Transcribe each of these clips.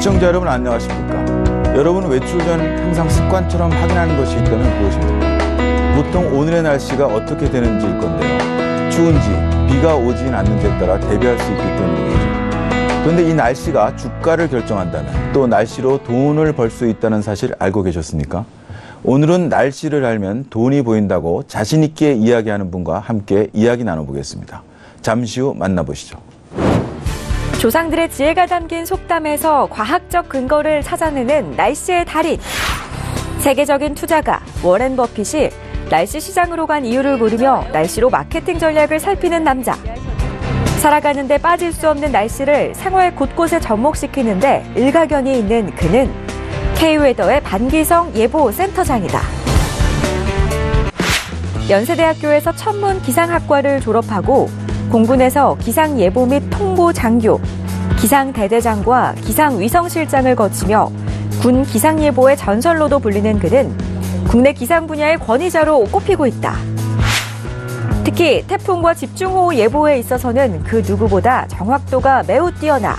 시청자 여러분 안녕하십니까? 여러분은 외출 전 항상 습관처럼 확인하는 것이 있다면 무엇입니까? 보통 오늘의 날씨가 어떻게 되는지일 건데요. 추운지 비가 오진 않는지에 따라 대비할 수 있기 때문이죠. 그런데 이 날씨가 주가를 결정한다면 또 날씨로 돈을 벌 수 있다는 사실 알고 계셨습니까? 오늘은 날씨를 알면 돈이 보인다고 자신 있게 이야기하는 분과 함께 이야기 나눠보겠습니다. 잠시 후 만나보시죠. 조상들의 지혜가 담긴 속담에서 과학적 근거를 찾아내는 날씨의 달인. 세계적인 투자가 워렌 버핏이 날씨 시장으로 간 이유를 모르며 날씨로 마케팅 전략을 살피는 남자. 살아가는데 빠질 수 없는 날씨를 생활 곳곳에 접목시키는데 일가견이 있는 그는 K웨더의 반기성 예보센터장이다. 연세대학교에서 천문 기상학과를 졸업하고 공군에서 기상예보 및 통보 장교, 기상대대장과 기상위성실장을 거치며 군 기상예보의 전설로도 불리는 그는 국내 기상 분야의 권위자로 꼽히고 있다. 특히 태풍과 집중호우 예보에 있어서는 그 누구보다 정확도가 매우 뛰어나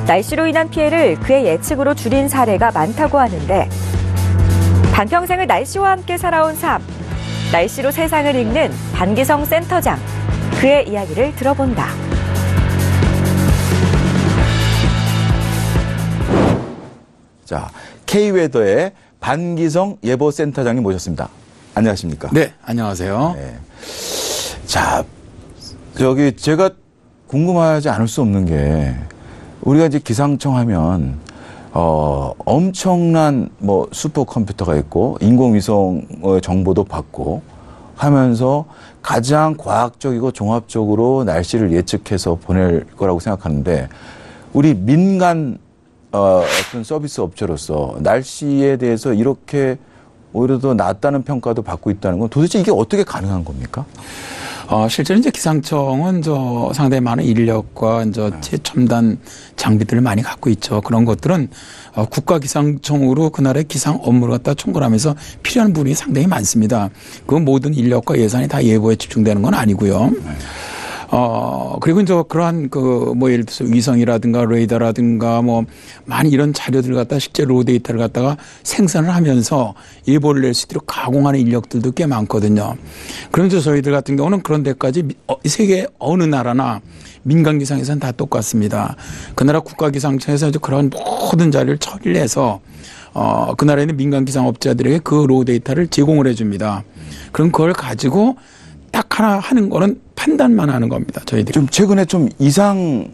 날씨로 인한 피해를 그의 예측으로 줄인 사례가 많다고 하는데 반평생을 날씨와 함께 살아온 삶, 날씨로 세상을 읽는 반기성 센터장, 그의 이야기를 들어본다. 자, K웨더의 반기성 예보센터장님 모셨습니다. 안녕하십니까? 네, 안녕하세요. 네. 자, 제가 궁금하지 않을 수 없는 게 우리가 이제 기상청 하면 엄청난 슈퍼컴퓨터가 있고 인공위성의 정보도 받고 하면서 가장 과학적이고 종합적으로 날씨를 예측해서 보낼 거라고 생각하는데 우리 민간 어떤 서비스 업체로서 날씨에 대해서 이렇게 오히려 더 낫다는 평가도 받고 있다는 건 도대체 이게 어떻게 가능한 겁니까? 실제로 이제 기상청은 상당히 많은 인력과 최첨단 장비들을 많이 갖고 있죠. 그런 것들은 국가기상청으로 그날의 기상 업무를 갖다 총괄하면서 필요한 부분이 상당히 많습니다. 그 모든 인력과 예산이 다 예보에 집중되는 건 아니고요. 그리고 그러한 예를 들어서 위성이라든가 레이더라든가 많이 이런 자료들을 갖다 실제 로 데이터를 갖다가 생산을 하면서 예보를 낼 수 있도록 가공하는 인력들도 꽤 많거든요. 그러면서 저희들 같은 경우는 그런 데까지 세계 어느 나라나 민간 기상에서는 다 똑같습니다. 그 나라 국가기상청에서 그런 모든 자료를 처리를 해서 그 나라에 있는 민간 기상업자들에게 그 로 데이터를 제공을 해줍니다. 그럼 그걸 가지고 딱 하나 하는 거는 판단만 하는 겁니다. 저희들이. 좀 최근에 좀 이상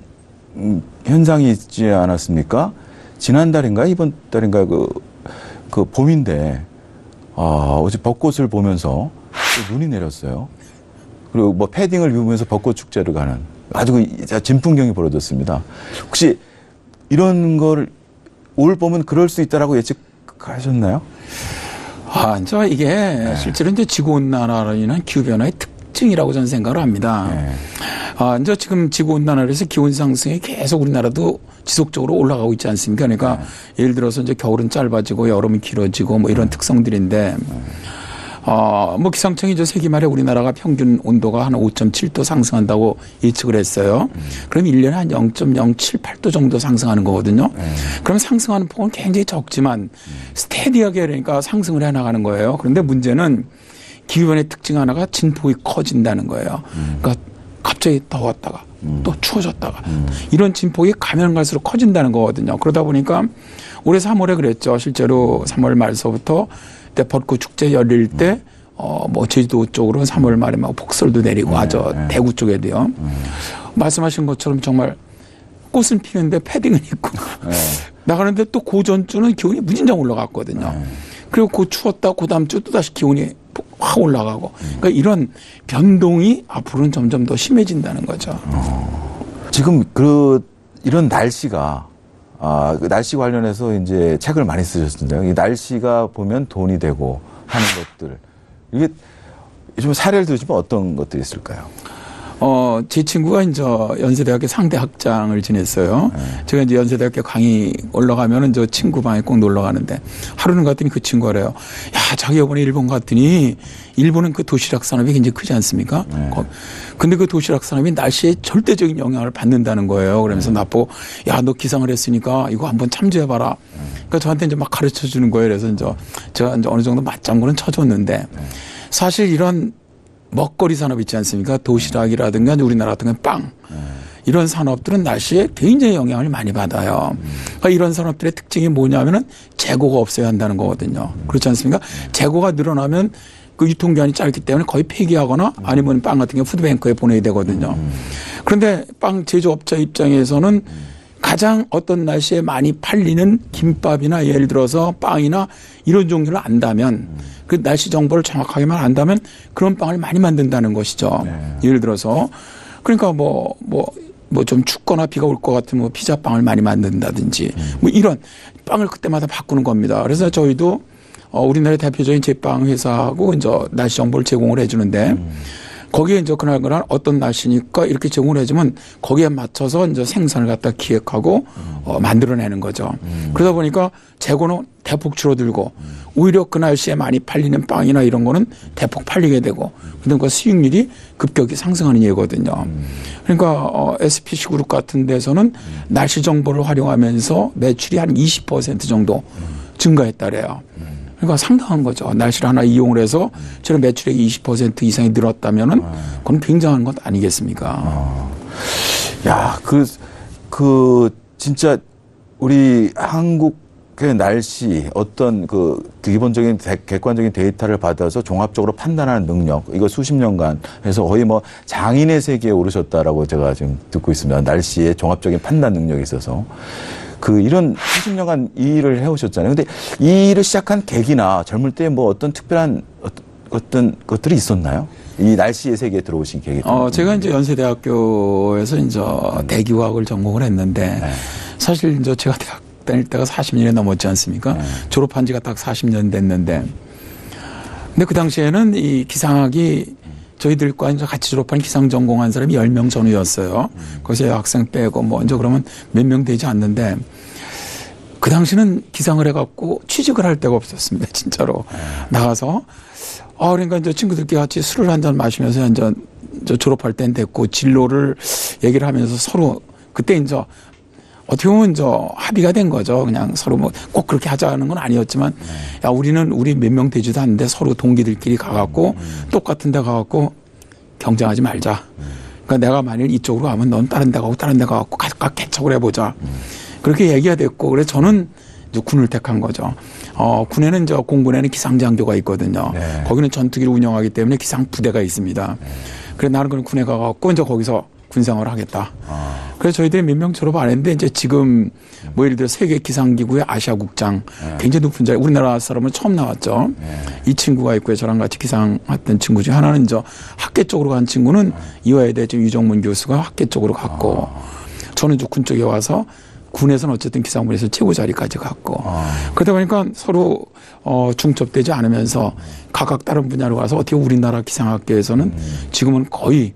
현상이 있지 않았습니까? 지난달인가 이번 달인가 그 봄인데 어제 벚꽃을 보면서 눈이 내렸어요. 그리고 패딩을 입으면서 벚꽃 축제를 가는 아주 진풍경이 벌어졌습니다. 혹시 이런 걸 올 봄은 그럴 수 있다라고 예측하셨나요? 이게 실제로 이제 지구온난화로 인한 기후변화의 특징이라고 저는 생각을 합니다. 지금 지구온난화로 해서 기온 상승이 계속 우리나라도 지속적으로 올라가고 있지 않습니까? 그러니까 예를 들어서 이제 겨울은 짧아지고 여름은 길어지고 이런 특성들인데, 기상청이 세기 말에 우리나라가 평균 온도가 한 5.7도 상승한다고 예측을 했어요. 그럼 1년에 한 0.078도 정도 상승하는 거거든요. 그럼 상승하는 폭은 굉장히 적지만 스테디하게 그러니까 상승을 해 나가는 거예요. 그런데 문제는 기후변화의 특징 하나가 진폭이 커진다는 거예요. 그러니까 갑자기 더웠다가 또 추워졌다가 이런 진폭이 가면 갈수록 커진다는 거거든요. 그러다 보니까 올해 3월에 그랬죠. 실제로 3월 말서부터 벚꽃 축제 열릴 때 제주도 쪽으로는 3월 말에 폭설도 내리고 대구 쪽에도요. 말씀하신 것처럼 정말 꽃은 피는데 패딩을 입고 나가는데 또 그 전주는 기온이 무진장 올라갔거든요. 그리고 그 추웠다 그 다음 주 또 다시 기온이 확 올라가고 그러니까 이런 변동이 앞으로는 점점 더 심해진다는 거죠. 지금 이런 날씨가 날씨 관련해서 이제 책을 많이 쓰셨는데요. 이 날씨가 보면 돈이 되고 하는 것들 이게 좀 사례를 들으시면 어떤 것들이 있을까요? 제 친구가 이제 연세대학교 상대 학장을 지냈어요. 제가 이제 연세대학교 강의 올라가면은 저 친구 방에 꼭 놀러 가는데 하루는 갔더니 그 친구가 그래요. 야, 자기 이번에 일본 갔더니 일본은 그 도시락 산업이 굉장히 크지 않습니까? 근데 그 도시락 산업이 날씨에 절대적인 영향을 받는다는 거예요. 그러면서 나보고 야, 너 기상을 했으니까 이거 한번 참조해봐라. 그러니까 저한테 이제 막 가르쳐 주는 거예요. 그래서 이제 제가 이제 어느 정도 맞장구는 쳐줬는데 사실 이런 먹거리 산업 있지 않습니까? 도시락이라든가 우리나라 같은 경우는 빵. 이런 산업들은 날씨에 굉장히 영향을 많이 받아요. 그러니까 이런 산업들의 특징이 뭐냐면은 재고가 없어야 한다는 거거든요. 그렇지 않습니까? 재고가 늘어나면 그 유통기한이 짧기 때문에 거의 폐기하거나 아니면 빵 같은 경우 푸드뱅크에 보내야 되거든요. 그런데 빵 제조업자 입장에서는 가장 어떤 날씨에 많이 팔리는 김밥이나 예를 들어서 빵이나 이런 종류를 안다면 그 날씨 정보를 정확하게만 안다면 그런 빵을 많이 만든다는 것이죠. 네. 예를 들어서 그러니까 뭐 좀 춥거나 비가 올 것 같으면 뭐 피자빵을 많이 만든다든지 뭐 이런 빵을 그때마다 바꾸는 겁니다. 그래서 저희도 우리나라의 대표적인 제빵 회사하고 이제 날씨 정보를 제공을 해주는데 거기에 이제 그날 어떤 날씨니까 이렇게 제공을 해주면 거기에 맞춰서 이제 생산을 갖다 기획하고 만들어내는 거죠. 그러다 보니까 재고는 대폭 줄어들고 오히려 그 날씨에 많이 팔리는 빵이나 이런 거는 대폭 팔리게 되고 그러니까 수익률이 급격히 상승하는 예거든요. 그러니까 SPC 그룹 같은 데서는 날씨 정보를 활용하면서 매출이 한 20% 정도 증가했다래요. 그러니까 상당한 거죠. 날씨를 하나 이용을 해서 저런 매출액이 20% 이상이 늘었다면은 그건 굉장한 것 아니겠습니까? 야, 진짜 우리 한국의 날씨 어떤 그 기본적인 객관적인 데이터를 받아서 종합적으로 판단하는 능력 이거 수십 년간 해서 거의 뭐 장인의 세계에 오르셨다라고 제가 지금 듣고 있습니다. 날씨의 종합적인 판단 능력이 있어서. 이런 수십 년간 이 일을 해오셨잖아요. 근데 이 일을 시작한 계기나 젊을 때 뭐 어떤 특별한 어떤 것들이 있었나요? 이 날씨의 세계에 들어오신 계기. 제가 이제 연세대학교에서 이제 대기화학을 전공을 했는데 사실 이제 제가 대학 다닐 때가 40년이 넘었지 않습니까? 졸업한 지가 딱 40년 됐는데 근데 그 당시에는 이 기상학이 저희들과 이제 같이 졸업한 기상 전공한 사람이 10명 전후였어요. 거기서 학생 빼고 뭐 이제 그러면 몇 명 되지 않는데 그 당시는 기상을 해갖고 취직을 할 데가 없었습니다. 진짜로. 나가서. 그러니까 이제 친구들끼리 같이 술을 한잔 마시면서 이제 졸업할 땐 됐고 진로를 얘기를 하면서 서로 그때 이제 어떻게 보면 이제 합의가 된 거죠. 그냥 서로 뭐 꼭 그렇게 하자는 건 아니었지만 야, 우리 몇 명 되지도 않는데 서로 동기들끼리 가갖고 똑같은 데 가갖고 경쟁하지 말자. 그러니까 내가 만일 이쪽으로 가면 넌 다른 데 가고 다른 데 가갖고 각각 개척을 해보자. 그렇게 얘기가 됐고 그래서 저는 이제 군을 택한 거죠. 군에는 이제 공군에는 기상장교가 있거든요. 네. 거기는 전투기를 운영하기 때문에 기상부대가 있습니다. 그래서 나는 그럼 군에 가갖고 이제 거기서 군생활을 하겠다. 그래서 저희들이 몇 명 졸업 안 했는데 이제 지금 뭐 예를 들어 세계 기상기구의 아시아국장 굉장히 높은 자리 우리나라 사람은 처음 나왔죠. 이 친구가 있고요. 저랑 같이 기상했던 친구 중에 하나는 이제 학계 쪽으로 간 친구는 이화여대 유정문 교수가 학계 쪽으로 갔고 저는 이제 군 쪽에 와서 군에서는 어쨌든 기상부에서 최고 자리까지 갔고 그러다 보니까 서로 중첩되지 않으면서 각각 다른 분야로 가서 어떻게 우리나라 기상학계에서는 지금은 거의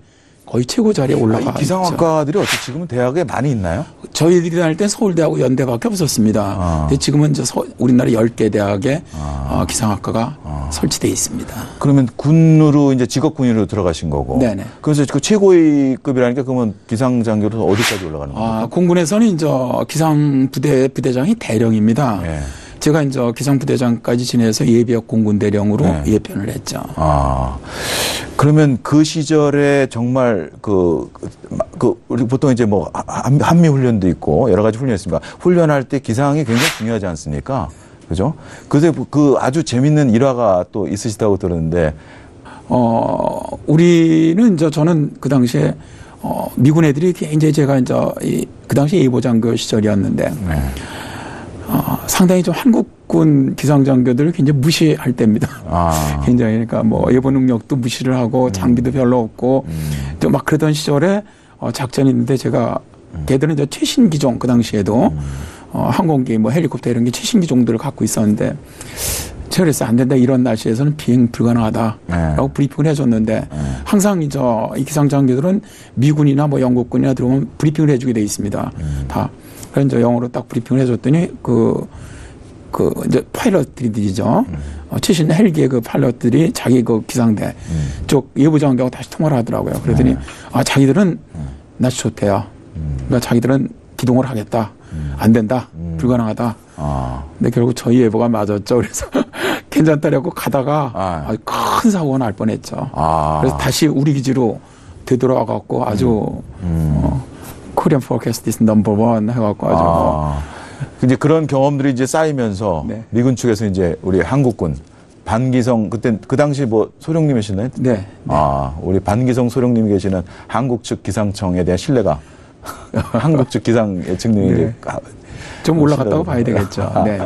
최고 자리에 올라가 있죠. 기상학과들이 어떻게 지금은 대학에 많이 있나요? 저희들이 다닐 땐 서울대하고 연대밖에 없었습니다. 근데 지금은 우리나라 10개 대학에 기상학과가 설치되어 있습니다. 그러면 군으로 이제 직업군으로 들어가신 거고. 네네. 그래서 그 최고위급이라니까 그러면 기상장교로 어디까지 올라가는 겁니까? 공군에서는 이제 기상부대장이 대령입니다. 네. 제가 이제 기상부대장까지 지내서 예비역 공군대령으로 예편을 했죠. 그러면 그 시절에 정말 우리 보통 이제 뭐 한미 훈련도 있고 여러 가지 훈련이 있습니다. 훈련할 때 기상이 굉장히 중요하지 않습니까? 그죠? 그래서 아주 재밌는 일화가 또 있으시다고 들었는데. 우리는 저는 그 당시에 미군 애들이 굉장히 제가 이제 그 당시 예보장교 시절이었는데. 상당히 좀 한국군 기상장교들을 굉장히 무시할 때입니다. 굉장히 그러니까 뭐 예보 능력도 무시를 하고 장비도 별로 없고 좀 막 그러던 시절에 작전이 있는데 제가 걔들은 이제 최신 기종 그 당시에도 항공기 뭐 헬리콥터 이런 게 최신 기종들을 갖고 있었는데 제가 그래서 안 된다. 이런 날씨에서는 비행 불가능하다라고 브리핑을 해줬는데 항상 이 기상장교들은 미군이나 뭐 영국군이나 들어오면 브리핑을 해주게 돼 있습니다. 다. 그래서 이제 영어로 딱 브리핑을 해줬더니 이제 파일럿들이죠. 최신 헬기의 그 파일럿들이 자기 그 기상대 쪽 예보장교하고 다시 통화를 하더라고요. 그러더니 자기들은 날씨 좋대요. 그러니까 자기들은 기동을 하겠다. 안 된다. 불가능하다. 근데 결국 저희 예보가 맞았죠. 그래서 괜찮다라고 가다가 큰 사고가 날 뻔했죠. 그래서 다시 우리 기지로 되돌아와 갖고 아주 Korean forecast is number one 해갖고 아주 이제 그런 경험들이 이제 쌓이면서 네. 미군 측에서 이제 우리 한국군 반기성 그때 그 당시 뭐 소령님이셨나요? 네. 우리 반기성 소령님이 계시는 한국 측 기상청에 대한 신뢰가 한국 측 기상 예측 능력이 네. 좀 올라갔다고 봐야 되겠죠. 네.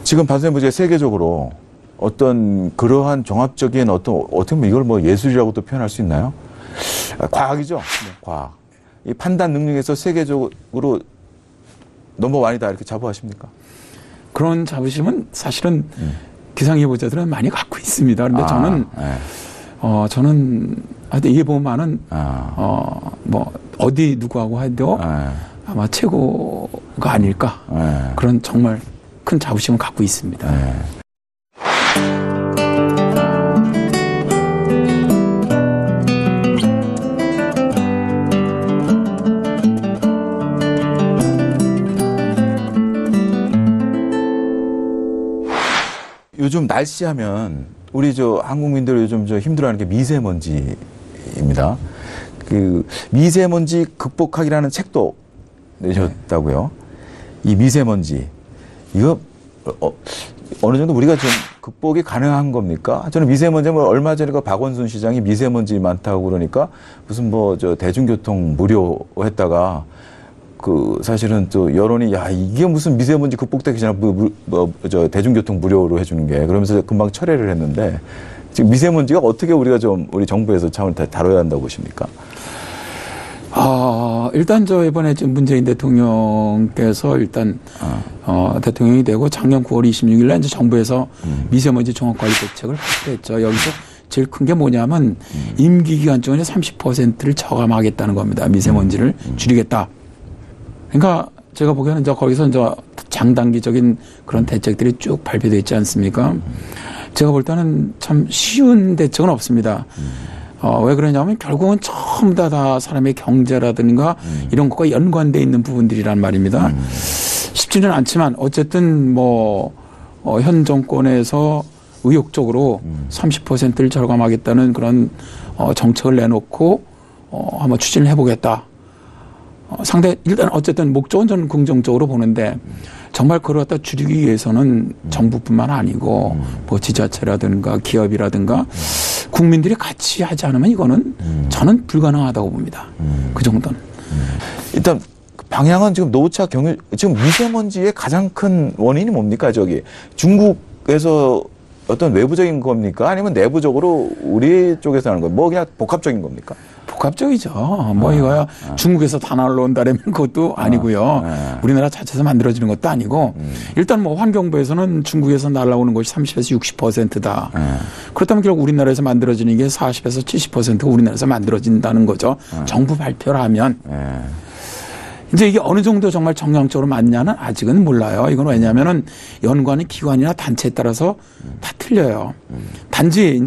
지금 반 선생님 세계적으로 어떤 그러한 종합적인 어떻게 보면 이걸 뭐 예술이라고도 표현할 수 있나요? 과학이죠. 과학. 이 판단 능력에서 세계적으로 넘버원이다 이렇게 자부하십니까? 그런 자부심은 사실은 기상예보자들은 많이 갖고 있습니다. 그런데 저는 하여튼 예보만은 뭐 어디 누구하고 해도 아마 최고가 아닐까 그런 정말 큰 자부심을 갖고 있습니다. 요즘 날씨 하면 우리 한국민들 요즘 힘들어하는 게 미세먼지입니다. 그 미세먼지 극복하기라는 책도 내셨다고요. 이 미세먼지 이거 어느 정도 우리가 좀 극복이 가능한 겁니까? 저는 미세먼지 얼마 전에 박원순 시장이 미세먼지 많다고 그러니까 무슨 대중교통 무료했다가 사실은 또 여론이 이게 무슨 미세먼지 극복되기 전에 대중교통 무료로 해주는 게 그러면서 금방 철회를 했는데 지금 미세먼지가 어떻게 우리가 우리 정부에서 차원을 다뤄야 한다고 보십니까? 일단 이번에 지금 문재인 대통령께서 일단 대통령이 되고 작년 9월 26일 날 이제 정부에서 미세먼지 종합관리 대책을 발표했죠. 여기서 제일 큰 게 뭐냐면 임기 기간 중에 30%를 저감하겠다는 겁니다. 미세먼지를 줄이겠다. 그러니까 제가 보기에는 거기서 장단기적인 그런 대책들이 쭉 발표되어 있지 않습니까? 제가 볼 때는 참 쉬운 대책은 없습니다. 왜 그러냐면 결국은 전부 다 사람의 경제라든가 이런 것과 연관되어 있는 부분들이란 말입니다. 쉽지는 않지만 어쨌든 현 정권에서 의욕적으로 30%를 절감하겠다는 그런 정책을 내놓고 한번 추진을 해보겠다. 일단 어쨌든 목적은 저는 긍정적으로 보는데 정말 그걸 갖다 줄이기 위해서는 정부뿐만 아니고 지자체라든가 기업이라든가 국민들이 같이 하지 않으면 이거는 저는 불가능하다고 봅니다. 그 정도는. 일단 방향은 지금 노차 지금 미세먼지의 가장 큰 원인이 뭡니까? 중국에서 어떤 외부적인 겁니까? 아니면 내부적으로 우리 쪽에서 하는 거예요? 그냥 복합적인 겁니까? 복합적이죠. 이거야 중국에서 다 날라온다라면 그것도 아니고요. 우리나라 자체에서 만들어지는 것도 아니고 일단 환경부에서는 중국에서 날라오는 것이 30에서 60%다. 그렇다면 결국 우리나라에서 만들어지는 게 40에서 70%가 우리나라에서 만들어진다는 거죠. 정부 발표를 하면. 이제 이게 어느 정도 정말 정량적으로 맞냐는 아직은 몰라요. 이건 왜냐하면은 연관의 기관이나 단체에 따라서 다 틀려요. 단지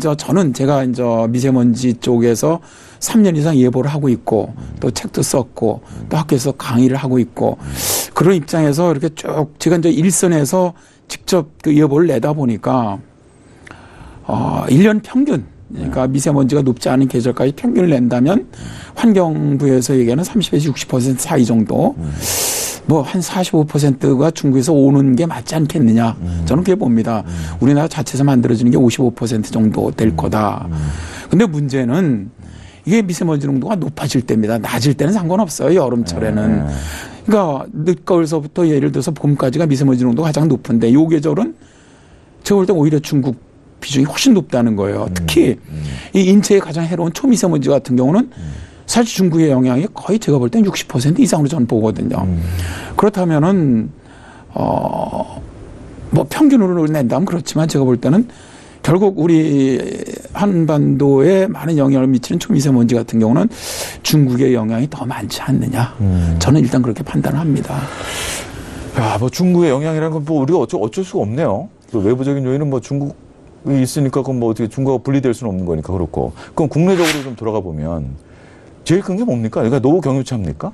제가 미세먼지 쪽에서 3년 이상 예보를 하고 있고 또 책도 썼고 또 학교에서 강의를 하고 있고 그런 입장에서 이렇게 쭉 제가 일선에서 직접 그 예보를 내다 보니까 1년 평균 그러니까 미세먼지가 높지 않은 계절까지 평균을 낸다면 환경부에서 얘기하는 30에서 60% 사이 정도 한 45%가 중국에서 오는 게 맞지 않겠느냐. 저는 그렇게 봅니다. 우리나라 자체에서 만들어지는 게 55% 정도 될 거다. 근데 문제는 이게 미세먼지 농도가 높아질 때입니다. 낮을 때는 상관없어요. 여름철에는. 그러니까 늦가을서부터 예를 들어서 봄까지가 미세먼지 농도가 가장 높은데 요 계절은 제가 볼 때 오히려 중국 비중이 훨씬 높다는 거예요. 특히 이 인체에 가장 해로운 초미세먼지 같은 경우는 사실 중국의 영향이 거의 제가 볼 땐 60% 이상으로 저는 보거든요. 그렇다면은 뭐 평균으로 낸다면 그렇지만 제가 볼 때는 결국 우리 한반도에 많은 영향을 미치는 초미세먼지 같은 경우는 중국의 영향이 더 많지 않느냐. 저는 일단 그렇게 판단을 합니다. 야, 뭐 중국의 영향이라는 건 뭐 우리가 어쩔 수가 없네요. 그 외부적인 요인은 뭐 중국이 있으니까 그건 뭐 어떻게 중국하고 분리될 수는 없는 거니까 그렇고. 그럼 국내적으로 좀 돌아가 보면 제일 큰 게 뭡니까? 그러니까 노후 경유차입니까?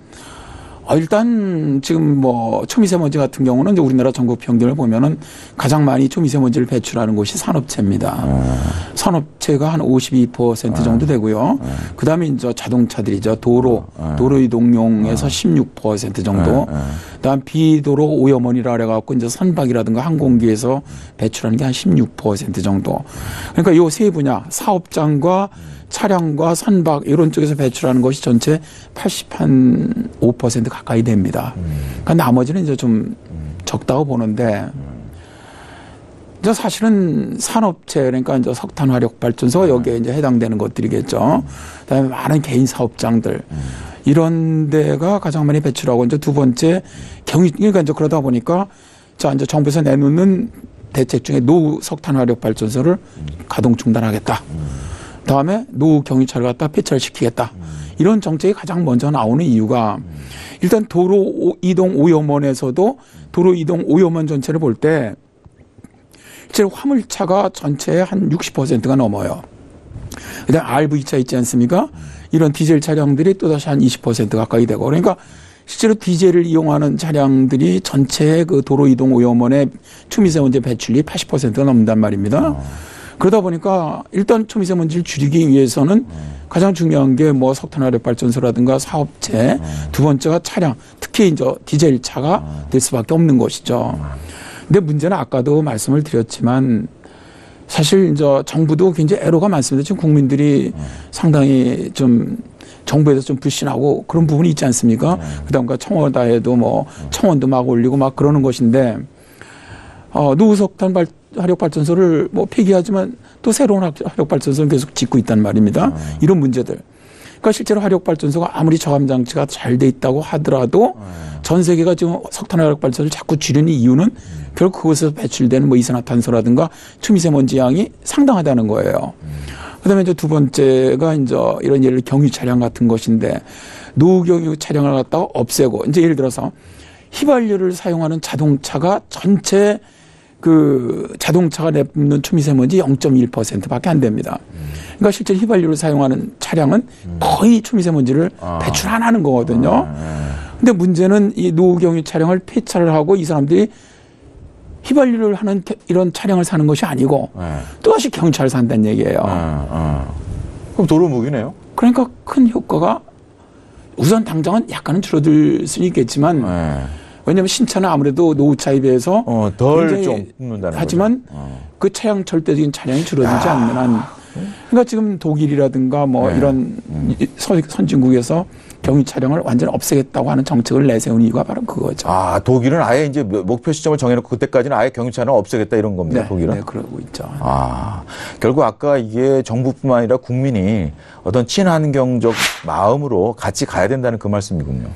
일단 지금 뭐 초미세먼지 같은 경우는 이제 우리나라 전국 평균을 보면은 가장 많이 초미세먼지를 배출하는 곳이 산업체입니다. 산업체가 한 52% 정도 되고요. 그다음에 이제 자동차들이죠. 도로 이동용에서 16% 정도. 그다음 비도로 오염원이라 그래갖고 이제 선박이라든가 항공기에서 배출하는 게 한 16% 정도. 그러니까 요 세 분야 사업장과 차량과 선박 이런 쪽에서 배출하는 것이 전체 85% 가까이 됩니다. 그러니까 나머지는 이제 좀 적다고 보는데 이제 사실은 산업체 그러니까 이제 석탄 화력 발전소 여기에 이제 해당되는 것들이겠죠. 그다음에 많은 개인 사업장들 이런 데가 가장 많이 배출하고 이제 두 번째 그러니까 이제 그러다 보니까 자 이제 정부에서 내놓는 대책 중에 노후 석탄 화력 발전소를 가동 중단하겠다. 다음에 노후 경유차를 갖다 폐차시키겠다. 이런 정책이 가장 먼저 나오는 이유가 일단 도로 이동 오염원에서도 도로 이동 오염원 전체를 볼 때 실제로 화물차가 전체의 한 60%가 넘어요. 그다음 RV차 있지 않습니까? 이런 디젤 차량들이 또다시 한 20% 가까이 되고 그러니까 실제로 디젤을 이용하는 차량들이 전체의 그 도로 이동 오염원의 초미세먼지 배출이 80%가 넘는단 말입니다. 그러다 보니까 일단 초미세먼지를 줄이기 위해서는 가장 중요한 게 뭐 석탄화력 발전소라든가 사업체, 두 번째가 차량, 특히 이제 디젤 차가 될 수밖에 없는 것이죠. 근데 문제는 아까도 말씀을 드렸지만 사실 이제 정부도 굉장히 애로가 많습니다. 지금 국민들이 상당히 좀 정부에서 좀 불신하고 그런 부분이 있지 않습니까? 그다음에 청와대에도 뭐 청원도 막 올리고 막 그러는 것인데 노후 석탄 화력발전소를 뭐 폐기하지만 또 새로운 화력발전소를 계속 짓고 있단 말입니다. 이런 문제들. 그러니까 실제로 화력발전소가 아무리 저감 장치가 잘 돼 있다고 하더라도 전 세계가 지금 석탄 화력발전소를 자꾸 줄이는 이유는 결국 그곳에서 배출되는 뭐 이산화탄소라든가 초미세먼지 양이 상당하다는 거예요. 그다음에 이제 두 번째가 이제 이런 예를 경유 차량 같은 것인데 노후 경유 차량을 갖다가 없애고 이제 예를 들어서 휘발유를 사용하는 자동차가 전체 그 자동차가 내뿜는 초미세먼지 0.1%밖에 안 됩니다. 그러니까 실제 휘발유를 사용하는 차량은 거의 초미세먼지를 배출 안 하는 거거든요. 근데 문제는 이 노후 경유 차량을 폐차를 하고 이 사람들이 휘발유를 하는 이런 차량을 사는 것이 아니고 또다시 경유차를 산다는 얘기예요. 그럼 도로 무기네요. 그러니까 큰 효과가 우선 당장은 약간은 줄어들 수는 있겠지만 왜냐하면 신차는 아무래도 노후차에 비해서 덜 좀 뿜는다는 하지만 그 차량 절대적인 차량이 줄어들지 않는 한 그러니까 지금 독일이라든가 뭐 이런 선진국에서 경유 차량을 완전히 없애겠다고 하는 정책을 내세운 이유가 바로 그거죠. 독일은 아예 이제 목표 시점을 정해놓고 그때까지는 아예 경유차는 없애겠다 이런 겁니다. 네, 독일은. 네, 그러고 있죠. 결국 아까 이게 정부뿐만 아니라 국민이 어떤 친환경적 마음으로 같이 가야 된다는 그 말씀이군요.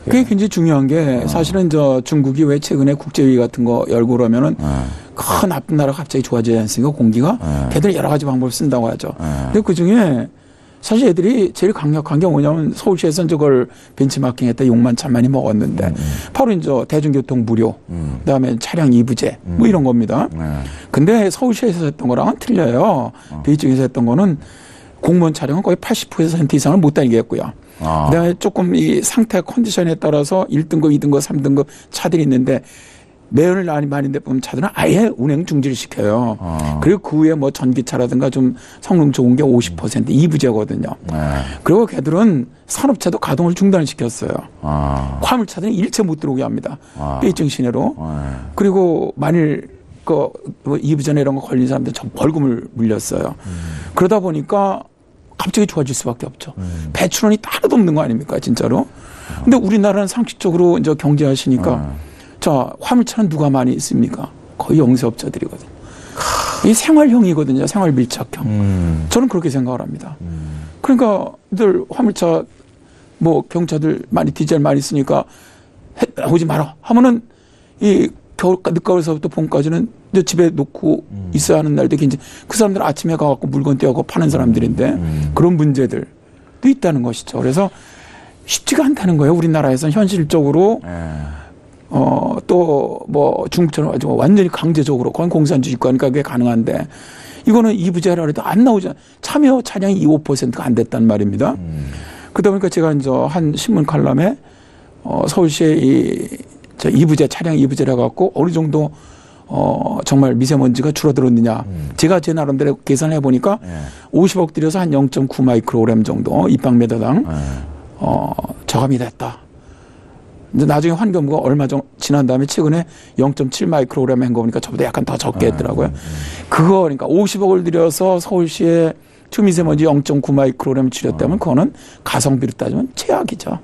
그게 굉장히 중요한 게 사실은 중국이 왜 최근에 국제회의 같은 거 열고 그러면은 큰 나쁜 나라가 갑자기 좋아지지 않습니까? 공기가. 걔들 여러 가지 방법을 쓴다고 하죠. 근데 그 중에 사실 애들이 제일 강력한 게 뭐냐면 서울시에서는 저걸 벤치마킹 했다 욕만 참 많이 먹었는데 바로 이제 대중교통 무료, 그다음에 차량 이부제 뭐 이런 겁니다. 근데 서울시에서 했던 거랑은 틀려요. 베이징에서 했던 거는 공무원 차량은 거의 80% 이상을 못 다니게 했고요. 그다음에 조금 이 상태 컨디션에 따라서 1등급, 2등급, 3등급 차들이 있는데 매연을 많이 내뿜는 차들은 아예 운행 중지를 시켜요. 그리고 그 후에 뭐 전기차라든가 좀 성능 좋은 게 50% 이부제거든요. 그리고 걔들은 산업차도 가동을 중단을 시켰어요. 화물차들은 일체 못 들어오게 합니다. 베이징 시내로. 그리고 만일 그 이부제나 이런 거 걸린 사람들 저 벌금을 물렸어요. 그러다 보니까 갑자기 좋아질 수밖에 없죠. 배출원이 따로 없는 거 아닙니까, 진짜로? 근데 우리나라는 상식적으로 이제 경제하시니까 자, 화물차는 누가 많이 있습니까? 거의 영세업자들이거든요. 이게 생활형이거든요. 생활 밀착형. 저는 그렇게 생각을 합니다. 그러니까 늘 화물차 뭐 경차들 많이 디젤 많이 쓰니까 오지 마라 하면은 이 늦가을서부터 봄까지는 이제 집에 놓고 있어야 하는 날도 굉장히 그 사람들은 아침에 가갖고 물건 떼어고 파는 사람들인데 그런 문제들도 있다는 것이죠. 그래서 쉽지가 않다는 거예요. 우리나라에서는 현실적으로 또 뭐 중국처럼 가지고 완전히 강제적으로 그건 공산주의국가니까 그게 가능한데 이거는 이부제라 해도 안 나오잖아요. 참여 차량이 5%가 안 됐단 말입니다. 그러다 보니까 제가 이제 한 신문 칼럼에 서울시의 이부제 차량 이부제라 갖고 어느 정도 정말 미세먼지가 줄어들었느냐. 제가 제 나름대로 계산해 보니까 50억 들여서 한 0.9 마이크로그램 정도 입방미터당 저감이 됐다. 이제 나중에 환경부가 얼마 지난 다음에 최근에 0.7 마이크로그램 한 거 보니까 저보다 약간 더 적게 했더라고요. 그거 그러니까 50억을 들여서 서울시에 초미세먼지 0.9 마이크로그램 줄였다면 그거는 가성비로 따지면 최악이죠.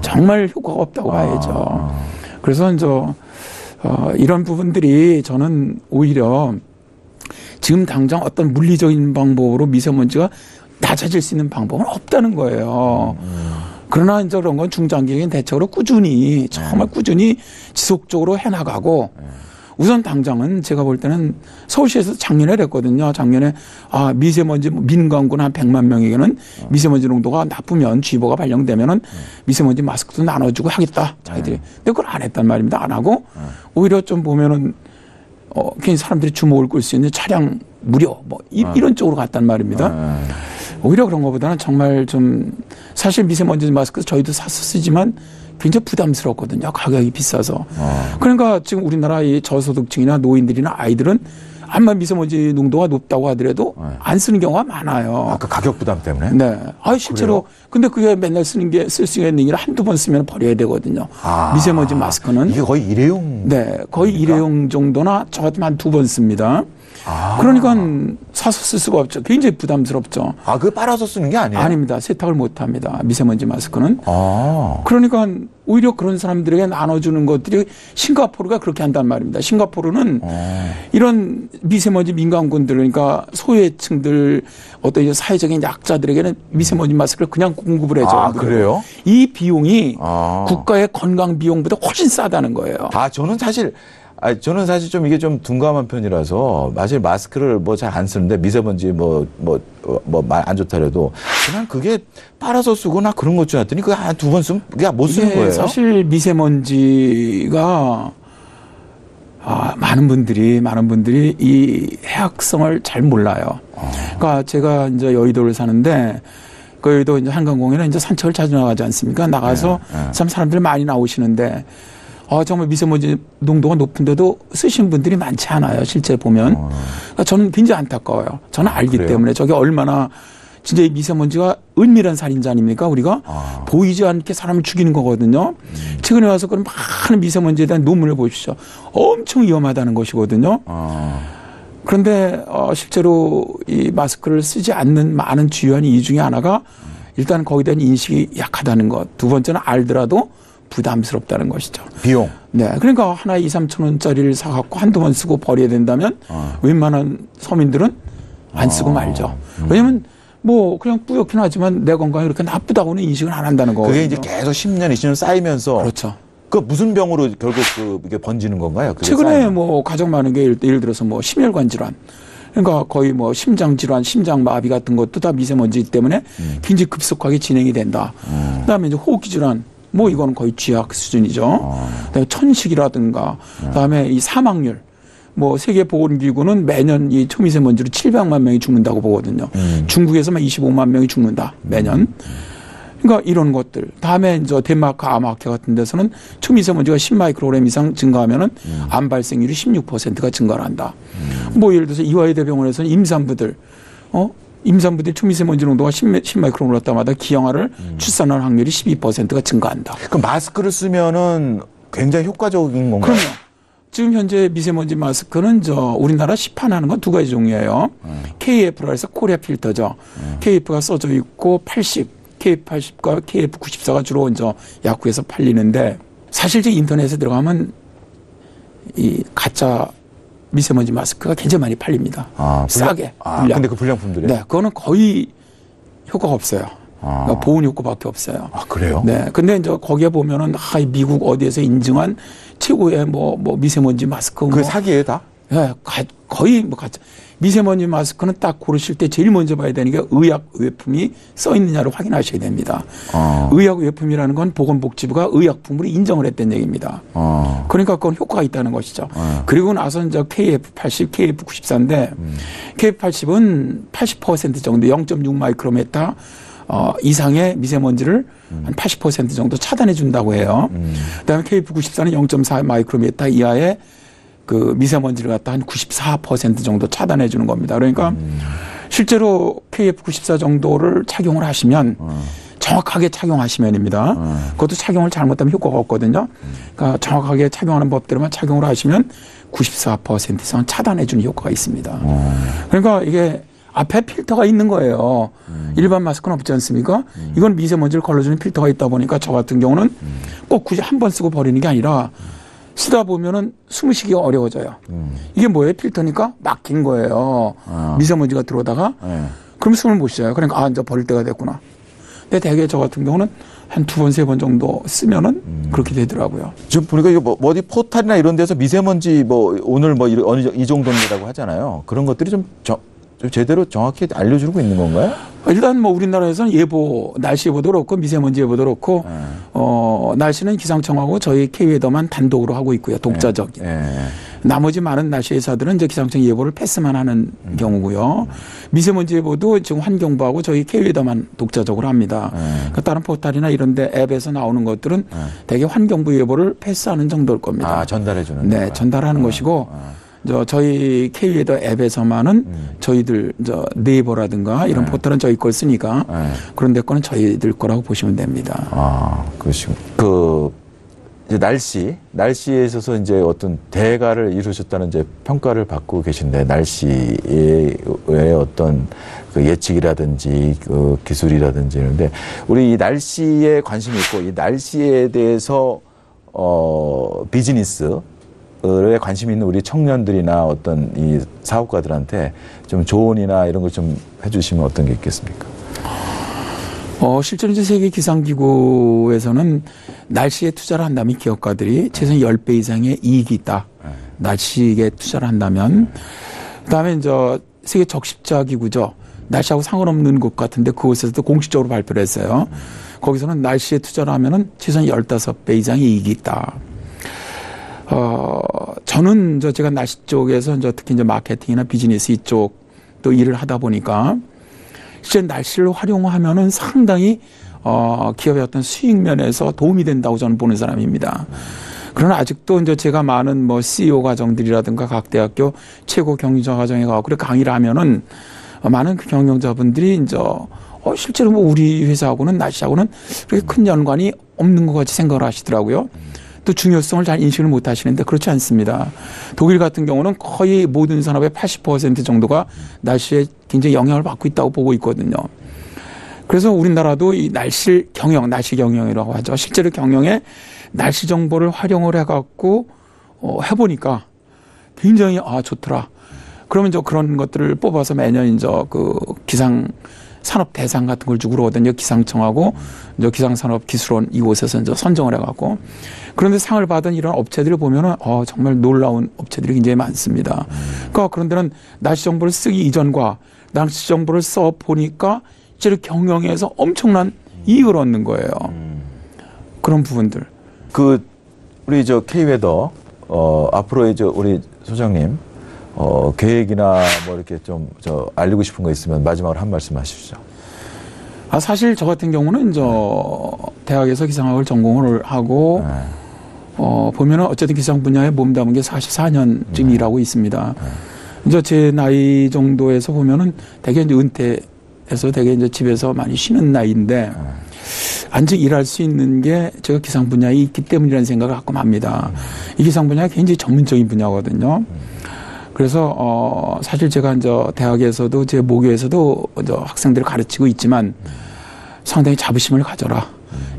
정말 효과가 없다고 봐야죠. 그래서 이제 이런 부분들이 저는 오히려 지금 당장 어떤 물리적인 방법으로 미세먼지가 낮아질 수 있는 방법은 없다는 거예요. 그러나 이제 그런 건 중장기적인 대책으로 꾸준히 정말 꾸준히 지속적으로 해나가고 우선 당장은 제가 볼 때는 서울시에서 작년에 그랬거든요. 작년에 미세먼지 민간군 한 100만 명에게는 미세먼지 농도가 나쁘면 쥐보가 발령되면은 미세먼지 마스크도 나눠주고 하겠다. 자기들이. 근데 그걸 안 했단 말입니다. 안 하고 오히려 좀 보면은 괜히 사람들이 주목을 끌 수 있는 차량 무료 뭐 이런 쪽으로 갔단 말입니다. 오히려 그런 것보다는 정말 좀 사실 미세먼지 마스크 저희도 사서 쓰지만 굉장히 부담스럽거든요. 가격이 비싸서. 그러니까 지금 우리나라 이 저소득층이나 노인들이나 아이들은 암만 미세먼지 농도가 높다고 하더라도 안 쓰는 경우가 많아요. 아까 가격 부담 때문에? 네. 실제로. 그래요? 근데 그게 맨날 쓸 수 있는 게 한두 번 쓰면 버려야 되거든요. 미세먼지 마스크는. 이게 거의 일회용? 네. 거의 일회용 정도나 저 같으면 한 두 번 씁니다. 그러니까 사서 쓸 수가 없죠. 굉장히 부담스럽죠. 그거 빨아서 쓰는 게 아니에요? 아닙니다. 세탁을 못 합니다. 미세먼지 마스크는. 그러니까 오히려 그런 사람들에게 나눠주는 것들이 싱가포르가 그렇게 한단 말입니다. 싱가포르는 이런 미세먼지 민간군들 그러니까 소외층들 어떤 이제 사회적인 약자들에게는 미세먼지 마스크를 그냥 공급을 해줘요. 그래요? 이 비용이 국가의 건강 비용보다 훨씬 싸다는 거예요. 저는 사실 좀 이게 좀 둔감한 편이라서 사실 마스크를 뭐 잘 안 쓰는데 미세먼지 안 좋다래도 그냥 그게 빨아서 쓰거나 그런 것 줄 알았더니 그거 한 두 번 쓰면 그냥 못 쓰는 거예요. 사실 미세먼지가 많은 분들이 이 해악성을 잘 몰라요. 그러니까 제가 이제 여의도를 사는데 그 여의도 이제 한강공원에 이제 산책을 자주 나가지 않습니까? 나가서 참 사람들이 많이 나오시는데 정말 미세먼지 농도가 높은데도 쓰신 분들이 많지 않아요. 실제 보면. 그러니까 저는 굉장히 안타까워요. 저는 알기 때문에 저게 얼마나 진짜 이 미세먼지가 은밀한 살인자 아닙니까? 우리가 보이지 않게 사람을 죽이는 거거든요. 최근에 와서 그런 많은 미세먼지에 대한 논문을 보십시오. 엄청 위험하다는 것이거든요. 그런데 실제로 이 마스크를 쓰지 않는 많은 주요한 이유 중에 하나가 일단 거기에 대한 인식이 약하다는 것. 두 번째는 알더라도 부담스럽다는 것이죠. 비용. 네. 그러니까 하나에 2, 3천 원짜리를 사갖고 한두 번 쓰고 버려야 된다면 웬만한 서민들은 안 쓰고 말죠. 왜냐면 그냥 뿌옇긴 하지만 내 건강이 그렇게 나쁘다고는 인식을 안 한다는 거거든요. 그게 이제 계속 10년, 20년 쌓이면서. 그렇죠. 그 무슨 병으로 결국 이게 번지는 건가요? 최근에 가장 많은 게 예를 들어서 심혈관 질환. 그러니까 거의 심장 질환, 심장 마비 같은 것도 다 미세먼지 때문에 굉장히 급속하게 진행이 된다. 그다음에 이제 호흡기 질환. 이거는 거의 쥐약 수준이죠. 그다음에 천식이라든가, 그다음에 이 사망률. 세계보건기구는 매년 이 초미세먼지로 700만 명이 죽는다고 보거든요. 중국에서만 25만 명이 죽는다, 매년. 그러니까 이런 것들. 다음에 이제 덴마크 아마케 같은 데서는 초미세먼지가 10마이크로그램 이상 증가하면은 암 발생률이 16%가 증가를 한다. 예를 들어서 이화여대 병원에서는 임산부들 초미세먼지 농도가 10마이크로그램 올랐을 때마다 기형아를 출산할 확률이 12%가 증가한다. 그럼 마스크를 쓰면은 굉장히 효과적인 건가요? 그럼요. 지금 현재 미세먼지 마스크는 우리나라 시판하는 건 두 가지 종류예요. KF라 해서 코리아 필터죠. KF가 써져 있고 80, KF80과 KF94가 주로 약국에서 팔리는데 사실 인터넷에 들어가면 이 가짜 미세먼지 마스크가 굉장히 많이 팔립니다. 싸게. 근데 그 불량품들이? 네, 그거는 거의 효과가 없어요. 그러니까 보온 효과밖에 없어요. 아, 그래요? 네. 근데 이제 거기에 보면은 미국 어디에서 인증한 최고의 뭐 미세먼지 마스크. 그 사기예요, 다? 네, 거의 뭐 같이. 미세먼지 마스크는 딱 고르실 때 제일 먼저 봐야 되는 게 의약 의약품이 써 있느냐를 확인하셔야 됩니다. 의약 의약품이라는 건 보건복지부가 의약품으로 인정을 했던 얘기입니다. 그러니까 그건 효과가 있다는 것이죠. 그리고 나서 이제 KF80, KF94인데 KF80은 80% 정도 0.6 마이크로메타 이상의 미세먼지를 한 80% 정도 차단해 준다고 해요. 그다음에 KF94는 0.4 마이크로메타 이하의 그 미세먼지를 갖다 한 94% 정도 차단해 주는 겁니다. 그러니까 실제로 KF94 정도를 착용을 하시면 정확하게 착용하시면입니다. 그것도 착용을 잘못하면 효과가 없거든요. 그러니까 정확하게 착용하는 법대로만 착용을 하시면 94% 이상 차단해 주는 효과가 있습니다. 그러니까 이게 앞에 필터가 있는 거예요. 일반 마스크는 없지 않습니까? 이건 미세먼지를 걸러주는 필터가 있다 보니까 저 같은 경우는 꼭 굳이 한 번 쓰고 버리는 게 아니라 쓰다 보면은 숨을 쉬기가 어려워져요. 이게 뭐예요? 필터니까 막힌 거예요. 미세먼지가 들어오다가 그럼 숨을 못 쉬어요. 그러니까 이제 버릴 때가 됐구나. 근데 대개 저 같은 경우는 한 2번, 3번 정도 쓰면은 그렇게 되더라고요. 지금 보니까 이거 뭐 어디 포탈이나 이런 데서 미세먼지 뭐 오늘 뭐 이 정도라고 하잖아요. 그런 것들이 좀 제대로 정확히 알려주고 있는 건가요? 일단 뭐 우리나라에서는 예보, 날씨 예보도 그렇고 미세먼지 예보도 그렇고 날씨는 기상청하고 저희 K웨더만 단독으로 하고 있고요. 독자적인. 나머지 많은 날씨 회사들은 이제 기상청 예보를 패스만 하는 경우고요. 미세먼지 예보도 지금 환경부하고 저희 K웨더만 독자적으로 합니다. 그러니까 다른 포탈이나 이런 데 앱에서 나오는 것들은 대개 환경부 예보를 패스하는 정도일 겁니다. 전달해 주는. 네, 전달하는 것이고 저희 K웨더 앱에서만은 저희들 네이버라든가 이런 포털은 저희 걸 쓰니까 그런 데 거는 저희들 거라고 보시면 됩니다. 그러시군. 이제 날씨에 있어서 이제 어떤 대가를 이루셨다는 이제 평가를 받고 계신데 날씨의 어떤 그 예측이라든지 그 기술이라든지 이런데 우리 이 날씨에 관심이 있고 이 날씨에 대해서 비즈니스 에 관심 있는 우리 청년들이나 어떤 이 사업가들한테 좀 조언이나 이런 걸 좀 해주시면 어떤 게 있겠습니까? 실제로 이제 세계기상기구에서는 날씨에 투자를 한다면 기업가들이 최소한 10배 이상의 이익이 있다. 날씨에 투자를 한다면. 그 다음에 이제 세계 적십자기구죠. 날씨하고 상관없는 곳 같은데 그곳에서도 공식적으로 발표를 했어요. 거기서는 날씨에 투자를 하면은 최소한 15배 이상의 이익이 있다. 저는 제가 날씨 쪽에서 특히 마케팅이나 비즈니스 이쪽 또 일을 하다 보니까 실제 날씨를 활용하면은 상당히 기업의 어떤 수익 면에서 도움이 된다고 저는 보는 사람입니다. 그러나 아직도 제가 많은 CEO 과정들이라든가 각 대학교 최고 경영자 과정에 가고 그렇게 강의를 하면은 많은 그 경영자분들이 실제로 우리 회사하고는 날씨하고는 그렇게 큰 연관이 없는 것 같이 생각을 하시더라고요. 또 중요성을 잘 인식을 못 하시는데 그렇지 않습니다. 독일 같은 경우는 거의 모든 산업의 80% 정도가 날씨에 굉장히 영향을 받고 있다고 보고 있거든요. 그래서 우리나라도 이 날씨 경영이라고 하죠. 실제로 경영에 날씨 정보를 활용을 해갖고 해보니까 굉장히 좋더라. 그러면 그런 것들을 뽑아서 매년 그 기상 산업 대상 같은 걸 주고 그러거든요. 기상청하고 기상산업기술원 이곳에서 선정을 해갖고. 그런데 상을 받은 이런 업체들을 보면은 정말 놀라운 업체들이 굉장히 많습니다. 그러니까 그런 데는 날씨 정보를 쓰기 이전과 날씨 정보를 써 보니까 실제로 경영에서 엄청난 이익을 얻는 거예요. 그런 부분들. 우리 K웨더 앞으로 우리 소장님 계획이나 이렇게 좀 알리고 싶은 거 있으면 마지막으로 한 말씀 하십시오. 사실 저 같은 경우는 대학에서 기상학을 전공을 하고 보면은 어쨌든 기상 분야에 몸담은 게 44년쯤 일하고 있습니다. 제 나이 정도에서 보면은 대개 은퇴해서 대개 집에서 많이 쉬는 나이인데 안직 일할 수 있는 게 제가 기상 분야에 있기 때문이라는 생각을 가끔 합니다. 이 기상 분야가 굉장히 전문적인 분야거든요. 그래서 사실 제가 대학에서도 제 모교에서도 학생들을 가르치고 있지만 상당히 자부심을 가져라.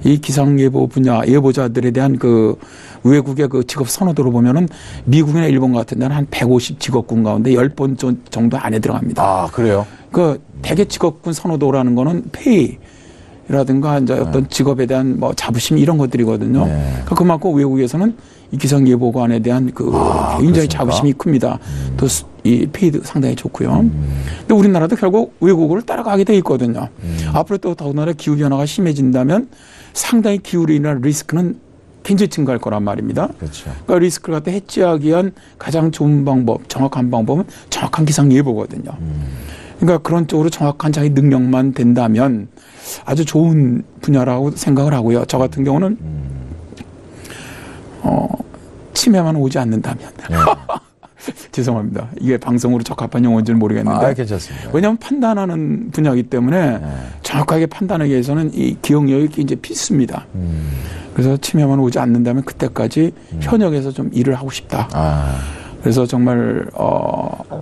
이 기상예보 분야 예보자들에 대한 그 외국의 그 직업 선호도로 보면은 미국이나 일본 같은 데는 한 150 직업군 가운데 10번 정도 안에 들어갑니다. 그래요? 대개 직업군 선호도라는 거는 페이 이라든가 이제 어떤 직업에 대한 뭐 자부심 이런 것들이거든요. 네. 그러니까 그만큼 외국에서는 이 기상예보관에 대한 그 굉장히 그렇습니까? 자부심이 큽니다. 또 이 페이도 상당히 좋고요. 근데 우리나라도 결국 외국을 따라가게 돼 있거든요. 앞으로 또 더군다나 기후 변화가 심해진다면 상당히 기후로 인한 리스크는 굉장히 증가할 거란 말입니다. 그렇죠. 그러니까 리스크를 갖다 해지하기 위한 가장 좋은 방법, 정확한 방법은 정확한 기상 예보거든요. 그러니까 그런 쪽으로 정확한 자기 능력만 된다면 아주 좋은 분야라고 생각을 하고요. 저 같은 경우는 치매만 오지 않는다면. 네. 죄송합니다. 이게 방송으로 적합한 용어인지는 모르겠는데. 괜찮습니다. 왜냐하면 판단하는 분야이기 때문에 정확하게 판단하기 위해서는 이 기억력이 굉장히 필수입니다. 그래서 치매만 오지 않는다면 그때까지 현역에서 좀 일을 하고 싶다. 그래서 정말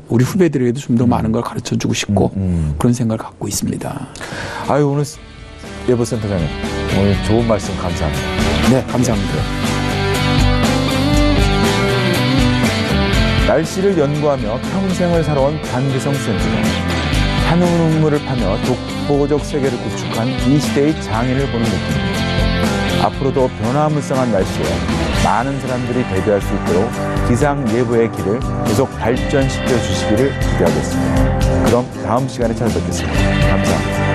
우리 후배들에게도 좀 더 많은 걸 가르쳐주고 싶고 그런 생각을 갖고 있습니다. 아유, 오늘 예보센터장님 오늘 좋은 말씀 감사합니다. 네, 감사합니다. 날씨를 연구하며 평생을 살아온 반기성 센터장. 한우물을 파며 독보적 세계를 구축한 이 시대의 장인을 보는 느낌입니다. 앞으로도 변화무쌍한 날씨에 많은 사람들이 대비할 수 있도록 기상 예보의 길을 계속 발전시켜 주시기를 기대하겠습니다. 그럼 다음 시간에 찾아뵙겠습니다. 감사합니다.